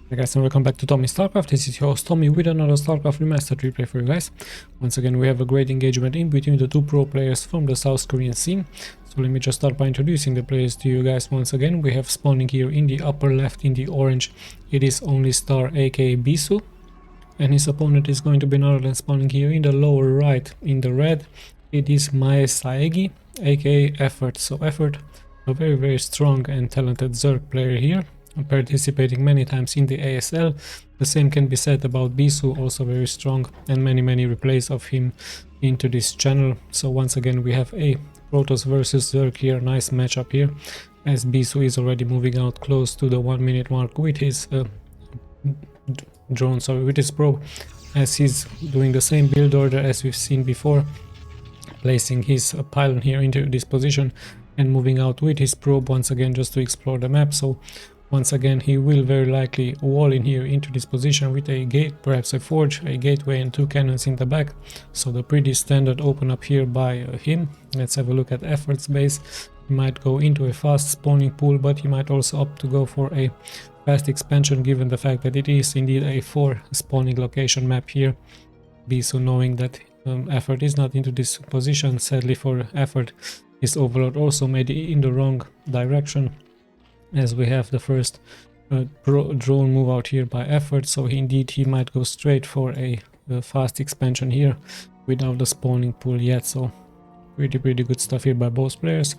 Hi guys, and welcome back to Tommy Starcraft. This is your host Tommy with another Starcraft Remastered replay for you guys. Once again, we have a great engagement in between the two pro players from the South Korean scene. So let me just start by introducing the players to you guys once again. We have spawning here in the upper left in the orange. It is Only Star aka BISU. And his opponent is going to be none other than spawning here in the lower right in the red. It is Mae Saegi aka Effort. So Effort, a very strong and talented Zerg player here, participating many times in the ASL. The same can be said about BISU, also very strong, and many replays of him into this channel. So once again we have a Protoss versus Zerg here, nice matchup here, as BISU is already moving out close to the 1 minute mark with his with his probe, as he's doing the same build order as we've seen before, placing his pylon here into this position and moving out with his probe once again just to explore the map. So once again he will very likely wall in here into this position with a gate, perhaps a forge, a gateway and two cannons in the back. So the pretty standard open up here by him. Let's have a look at Effort's base. He might go into a fast spawning pool, but he might also opt to go for a fast expansion, given the fact that it is indeed a 4 spawning location map here. BISU, knowing that Effort is not into this position, sadly for Effort, his overload also made it in the wrong direction, as we have the first drone move out here by Effort. So he might go straight for a fast expansion here without the spawning pool yet. So pretty good stuff here by both players.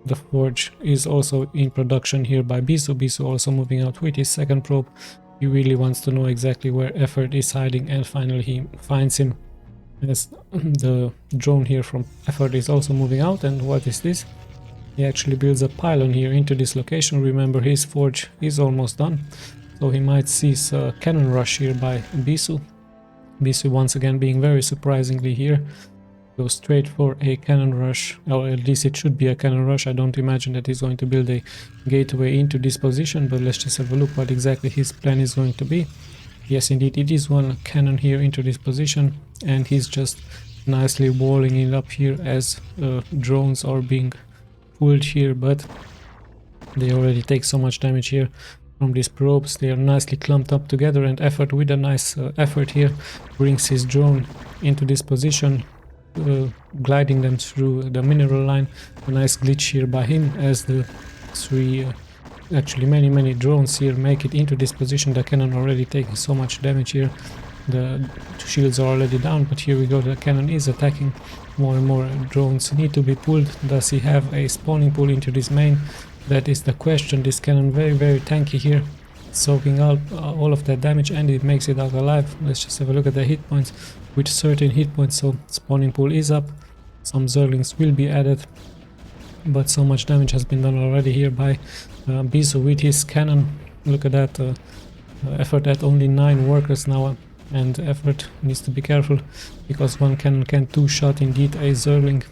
The forge is also in production here by BISU. BISU also moving out with his second probe. He really wants to know exactly where Effort is hiding, and finally he finds him, as the drone here from Effort is also moving out. And what is this? He actually builds a pylon here into this location. Remember, his forge is almost done, so he might seize a cannon rush here by BISU. BISU once again being very surprisingly here, go straight for a cannon rush, or at least it should be a cannon rush. I don't imagine that he's going to build a gateway into this position, but let's just have a look what exactly his plan is going to be. Yes, indeed, it is one cannon here into this position, and he's just nicely walling it up here as drones are being pulled here, but they already take so much damage here from these probes. They are nicely clumped up together, and Effort, with a nice effort here, brings his drone into this position, gliding them through the mineral line. A nice glitch here by him, as the actually many drones here make it into this position. The cannon already taking so much damage here. The shields are already down, but here we go, the cannon is attacking. More and more drones need to be pulled. Does he have a spawning pool into this main? That is the question. This cannon very tanky here, soaking up all of that damage, and it makes it out alive. Let's just have a look at the hit points. With certain hit points, so spawning pool is up, some Zerglings will be added, but so much damage has been done already here by BISU with his cannon. Look at that, Effort at only 9 workers now, and Effort needs to be careful, because one cannon can two-shot indeed a Zergling.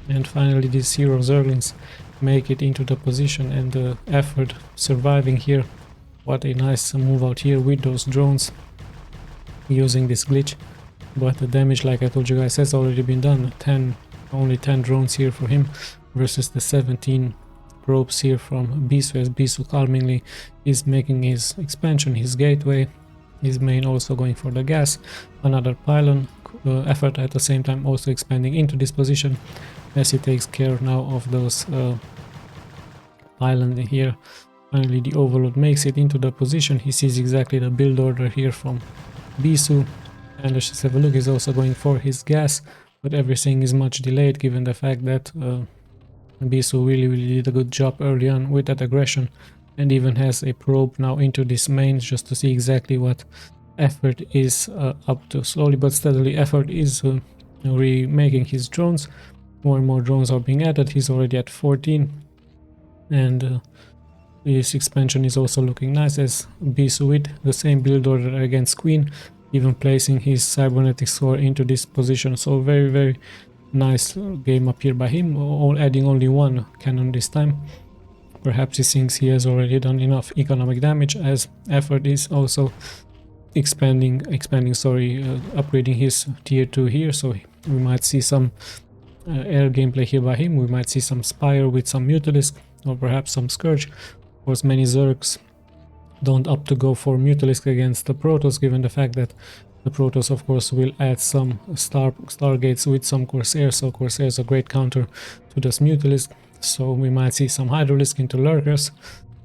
And finally these 0 Zerglings make it into the position, and Effort surviving here. What a nice move out here with those drones using this glitch. But the damage, like I told you guys, has already been done. Only 10 drones here for him versus the 17 probes here from BISU, as BISU calmingly is making his expansion, his gateway, his main also going for the gas, another pylon. Effort at the same time also expanding into this position, as he takes care now of those pylons here. Finally the overload makes it into the position. He sees exactly the build order here from BISU. And let's just have a look, he's also going for his gas, but everything is much delayed, given the fact that BISU really did a good job early on with that aggression, and even has a probe now into this main just to see exactly what Effort is up to. Slowly but steadily Effort is remaking his drones. More and more drones are being added. He's already at 14, and his expansion is also looking nice, as BISU with the same build order against Queen, even placing his cybernetic sword into this position. So very nice game up here by him, adding only 1 cannon this time. Perhaps he thinks he has already done enough economic damage, as Effort is also upgrading his tier 2 here. So we might see some air gameplay here by him. We might see some Spire with some Mutalisk, or perhaps some Scourge. Of course, many Zergs don't opt to go for Mutalisk against the Protoss, given the fact that the Protoss of course will add some Stargates with some Corsairs, so Corsair is a great counter to this Mutalisk. So we might see some Hydralisk into Lurkers.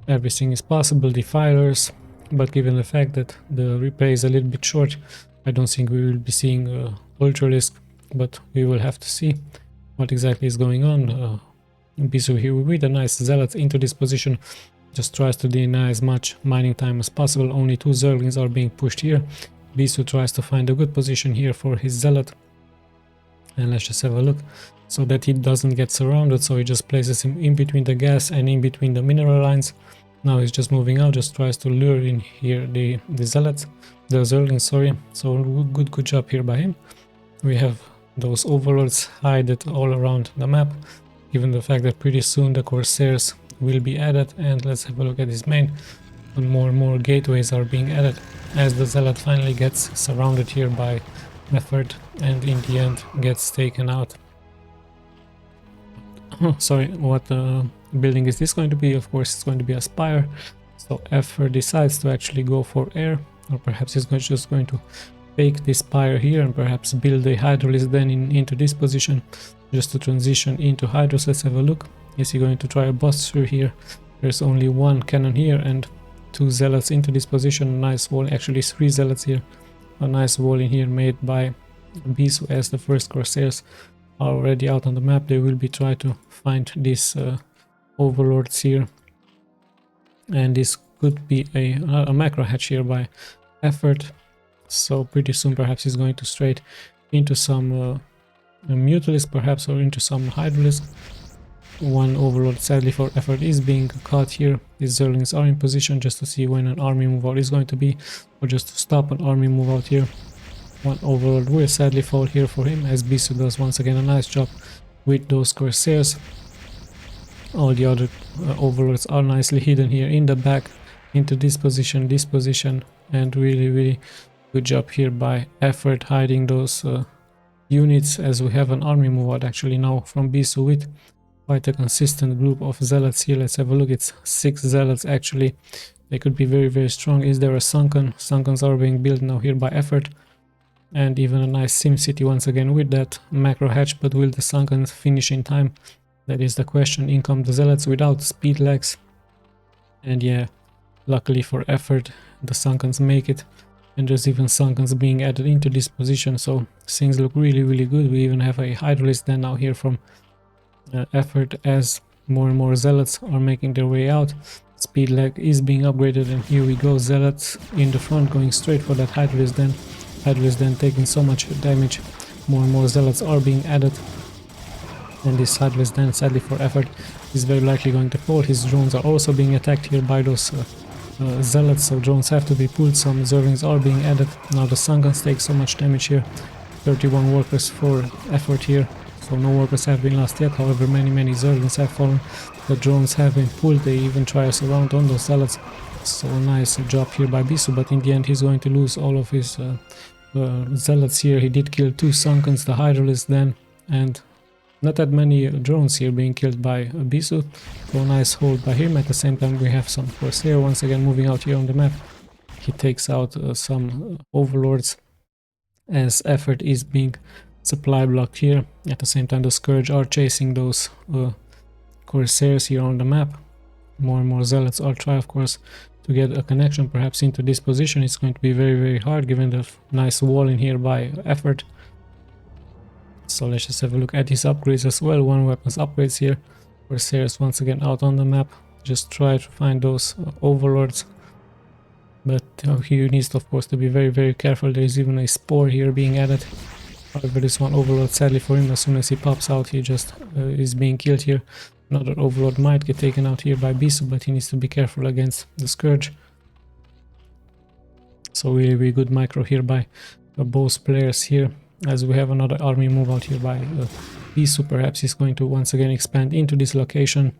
Everything is possible, Defilers, but given the fact that the replay is a little bit short, I don't think we will be seeing Ultralisk, but we will have to see what exactly is going on. BISU here with a nice Zealot into this position, just tries to deny as much mining time as possible. Only 2 Zerglings are being pushed here. BISU tries to find a good position here for his Zealot, and let's just have a look so that he doesn't get surrounded. So he just places him in between the gas and in between the mineral lines. Now he's just moving out, just tries to lure in here the Zealots, the Zerglings, sorry. So good job here by him. We have those Overlords hidden all around the map, given the fact that pretty soon the Corsairs will be added. And let's have a look at his main. And more gateways are being added as the Zealot finally gets surrounded here by Effort and in the end gets taken out. Sorry, what building is this going to be? Of course it's going to be a Spire. So Effort decides to actually go for air, or perhaps he's just going to fake this Spire here and perhaps build a Hydralisk then into this position just to transition into Hydros. Let's have a look. Is he going to try a bust through here? There's only 1 cannon here and 2 Zealots into this position. A nice wall, actually 3 Zealots here. A nice wall in here made by BISU as the first Corsairs are already out on the map. They will be trying to find these Overlords here, and this could be a macro hatch here by Effort. So pretty soon perhaps he's going to straight into some Mutalisk perhaps, or into some Hydralisk. 1 Overlord sadly for Effort is being caught here. These Zerglings are in position just to see when an army move out is going to be, or just to stop an army move out here. 1 Overlord will sadly fall here for him, as BISU does once again a nice job with those Corsairs. All the other Overlords are nicely hidden here in the back into this position, and really good job here by Effort hiding those units, as we have an army move out actually now from BISU with quite a consistent group of Zealots here. Let's have a look. It's 6 Zealots actually. They could be very strong. Is there a Sunken? Sunkens are being built now here by Effort, and even a nice Sim City once again with that macro hatch, but will the Sunkens finish in time? That is the question. In come the Zealots without speed lags, and yeah, luckily for Effort the Sunkens make it, and there's even Sunkens being added into this position, so things look really good. We even have a Hydralisk then now here from Effort, as more and more Zealots are making their way out. Speed lag is being upgraded, and here we go, Zealots in the front going straight for that Hydralisk then taking so much damage. More and more Zealots are being added, and this Hydralisk then sadly for Effort is very likely going to fall. His drones are also being attacked here by those Zealots, so drones have to be pulled. Some Zerglings are being added. Now the Sunkens take so much damage here. 31 workers for Effort here, so no workers have been lost yet. However, many Zerglings have fallen. The drones have been pulled. They even try a surround on those Zealots. So nice job here by BISU, but in the end he's going to lose all of his Zealots here. He did kill 2 Sunkens, the Hydralisk then, and not that many drones here being killed by BISU. So nice hold by him. At the same time we have some Corsair once again moving out here on the map. He takes out some Overlords as Effort is being supply blocked here. At the same time the Scourge are chasing those Corsairs here on the map. More and more Zealots are trying of course to get a connection perhaps into this position. It's going to be very hard given the nice wall in here by Effort. So let's just have a look at his upgrades as well. 1 weapons upgrades here. Corsairs once again out on the map. Just try to find those Overlords. But he needs of course to be very careful. There is even a Spore here being added. However, this 1 Overlord sadly for him, as soon as he pops out he just is being killed here. Another Overlord might get taken out here by BISU, but he needs to be careful against the Scourge. So really good micro here by both players here, as we have another army move out here by BISU. Perhaps he's going to once again expand into this location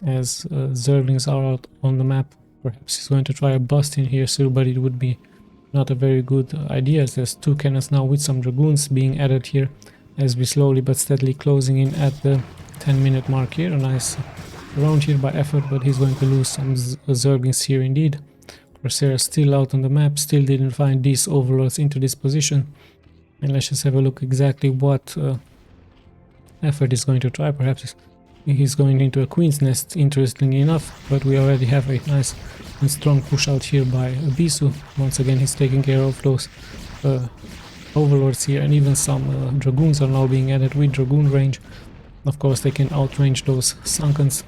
as Zerglings are out on the map. Perhaps he's going to try a bust in here soon, but it would be not a very good idea, as there's 2 cannons now with some Dragoons being added here, as we slowly but steadily closing in at the 10-minute mark here. A nice round here by Effort, but he's going to lose some Zerglings here indeed. Corsair still out on the map, still didn't find these overlords into this position. And let's just have a look exactly what effort is going to try. Perhaps he's going into a Queen's Nest, interestingly enough, but we already have a nice and strong push out here by BISU. Once again, he's taking care of those overlords here, and even some dragoons are now being added with dragoon range. Of course, they can outrange those Sunkens.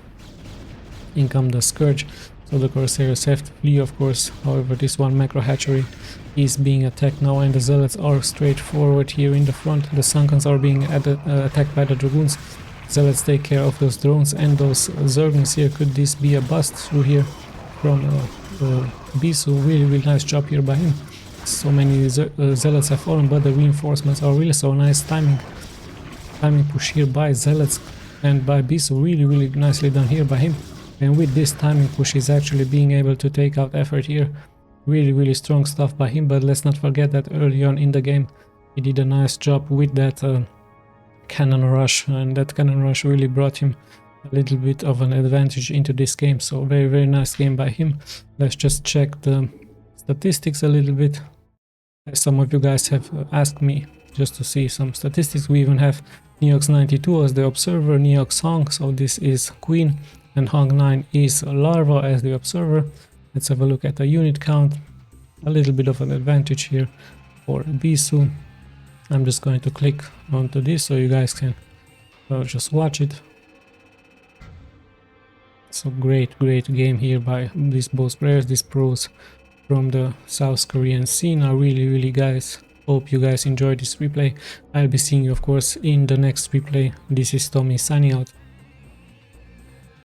In come the Scourge, so the Corsairs have to flee, of course. However, this one macro hatchery is being attacked now, and the Zealots are straight forward here in the front. The Sunkens are being attacked by the dragoons. Zealots take care of those drones and those Zerglings here. Could this be a bust through here from BISU? Really nice job here by him. So many Zealots have fallen, but the reinforcements are really so nice. Timing push here by Zealots and by BISU, really nicely done here by him. And with this timing push, he's actually being able to take out effort here. Really strong stuff by him, but let's not forget that early on in the game he did a nice job with that cannon rush, and that cannon rush really brought him a little bit of an advantage into this game. So very nice game by him. Let's just check the statistics a little bit. As some of you guys have asked me just to see some statistics, we even have Neox92 as the observer, Neox Hong, so this is Queen, and Hong 9 is Larva as the observer. Let's have a look at the unit count. A little bit of an advantage here for BISU. I'm just going to click onto this so you guys can just watch it. So great game here by these both players, these pros from the South Korean scene. I really guys hope you guys enjoyed this replay. I'll be seeing you of course in the next replay. This is Tommy signing out.